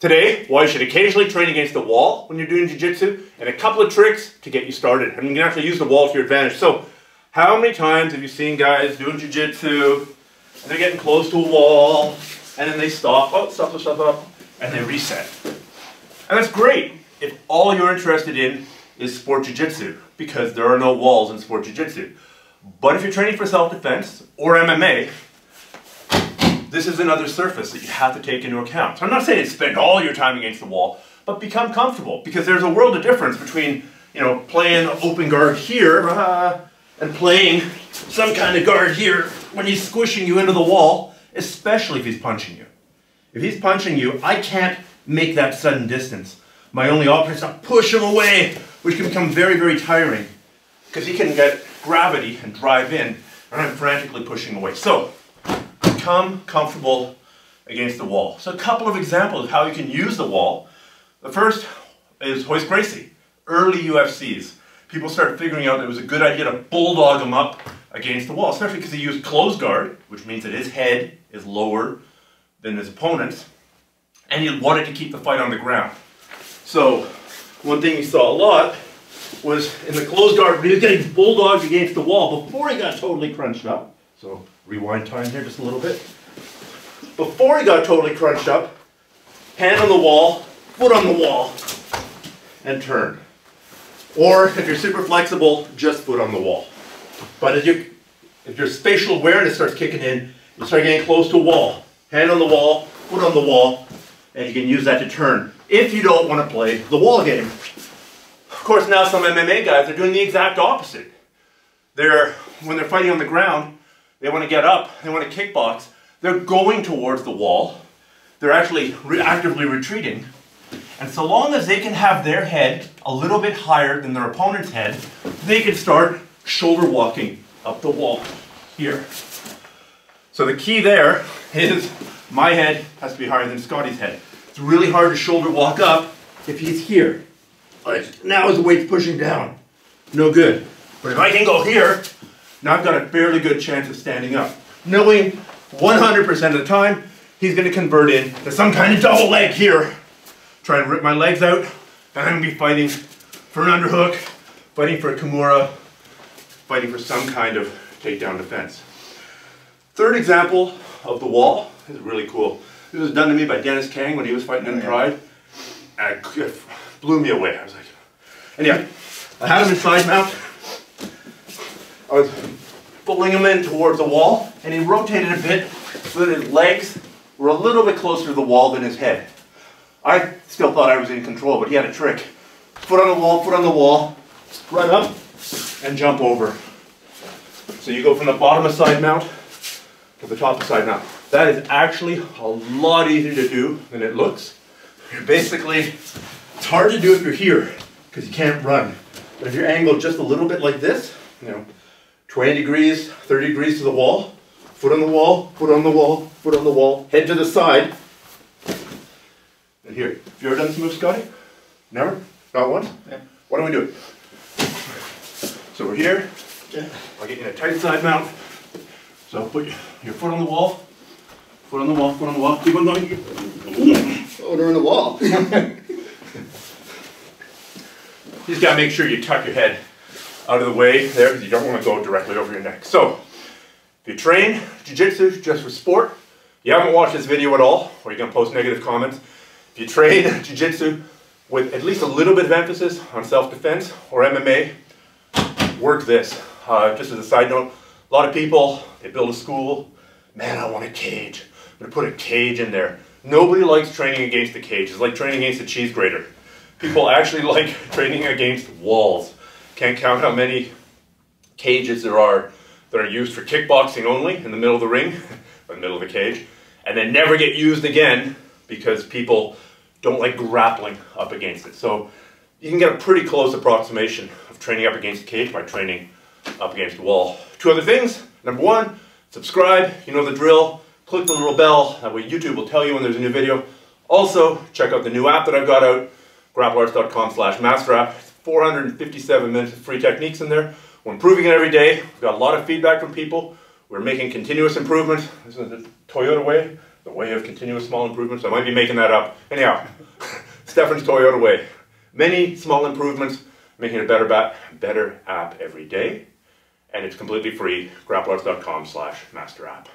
Today, why you should occasionally train against the wall when you're doing jiu-jitsu, and a couple of tricks to get you started. And you can actually use the wall to your advantage. So, how many times have you seen guys doing jiu-jitsu, and they're getting close to a wall, and then they stop, and they reset. And that's great if all you're interested in is sport jiu-jitsu, because there are no walls in sport jiu-jitsu. But if you're training for self-defense or MMA, this is another surface that you have to take into account. So I'm not saying spend all your time against the wall, but become comfortable, because there's a world of difference between, you know, playing open guard here and playing some kind of guard here when he's squishing you into the wall, especially if he's punching you. If he's punching you, I can't make that sudden distance. My only option is to push him away, which can become very, very tiring, because he can get gravity and drive in, and I'm frantically pushing away. So, become comfortable against the wall. So a couple of examples of how you can use the wall. The first is Royce Gracie. Early UFCs, people started figuring out that it was a good idea to bulldog him up against the wall, especially because he used closed guard, which means that his head is lower than his opponent's, and he wanted to keep the fight on the ground. So one thing you saw a lot was in the closed guard, he was getting bulldogged against the wall before he got totally crunched up. So rewind time here just a little bit. Before he got totally crunched up, hand on the wall, foot on the wall, and turn. Or if you're super flexible, just foot on the wall. But if your spatial awareness starts kicking in, you start getting close to a wall. Hand on the wall, foot on the wall, and you can use that to turn if you don't want to play the wall game. Of course, now some MMA guys are doing the exact opposite. When they're fighting on the ground, they want to get up, they want to kickbox, they're going towards the wall, they're actually actively retreating, and so long as they can have their head a little bit higher than their opponent's head, they can start shoulder walking up the wall here. So the key there is my head has to be higher than Scotty's head. It's really hard to shoulder walk up if he's here. Now his weight's pushing down. No good. But if I can go here, now I've got a fairly good chance of standing up, knowing 100% of the time he's going to convert into some kind of double leg here. Try and rip my legs out, and I'm going to be fighting for an underhook, fighting for a Kimura, fighting for some kind of takedown defense. Third example of the wall is really cool. This was done to me by Dennis Kang when he was fighting in Pride. And it blew me away. I was like, and yeah, I had him in side mount. I was pulling him in towards the wall, and he rotated a bit so that his legs were a little bit closer to the wall than his head. I still thought I was in control, but he had a trick. Foot on the wall, run up, and jump over. So you go from the bottom of side mount to the top of side mount. That is actually a lot easier to do than it looks. You're basically, it's hard to do if you're here, because you can't run. But if you're angled just a little bit like this, you know, 20 degrees, 30 degrees to the wall, foot on the wall, foot on the wall, foot on the wall, head to the side. And here, have you ever done this move, Scotty? Never? Not once? Yeah. Why don't we do it? So we're here. Yeah. I'll get you in a tight side mount. So put your foot on the wall, foot on the wall, foot on the wall. Keep on going. Oh, they're on the wall. You just gotta make sure you tuck your head out of the way there, because you don't want to go directly over your neck. So, if you train jiu-jitsu just for sport, you haven't watched this video at all, or you're going to post negative comments. If you train jiu-jitsu with at least a little bit of emphasis on self-defense or MMA, work this. Just as a side note, a lot of people, they build a school, man, I want a cage. I'm going to put a cage in there. Nobody likes training against the cage. It's like training against a cheese grater. People actually like training against walls. Can't count how many cages there are that are used for kickboxing only in the middle of the ring, or the middle of the cage, and then never get used again because people don't like grappling up against it. So you can get a pretty close approximation of training up against the cage by training up against the wall. Two other things. Number one, subscribe, you know the drill. Click the little bell, that way YouTube will tell you when there's a new video. Also, check out the new app that I've got out, grapplearts.com/masterapp. 457 minutes of free techniques in there. We're improving it every day. We've got a lot of feedback from people. We're making continuous improvement. This is the Toyota way. The way of continuous small improvements. I might be making that up. Anyhow, Stephan's Toyota way. Many small improvements, making it a better app every day. And it's completely free, grapplers.com/masterapp.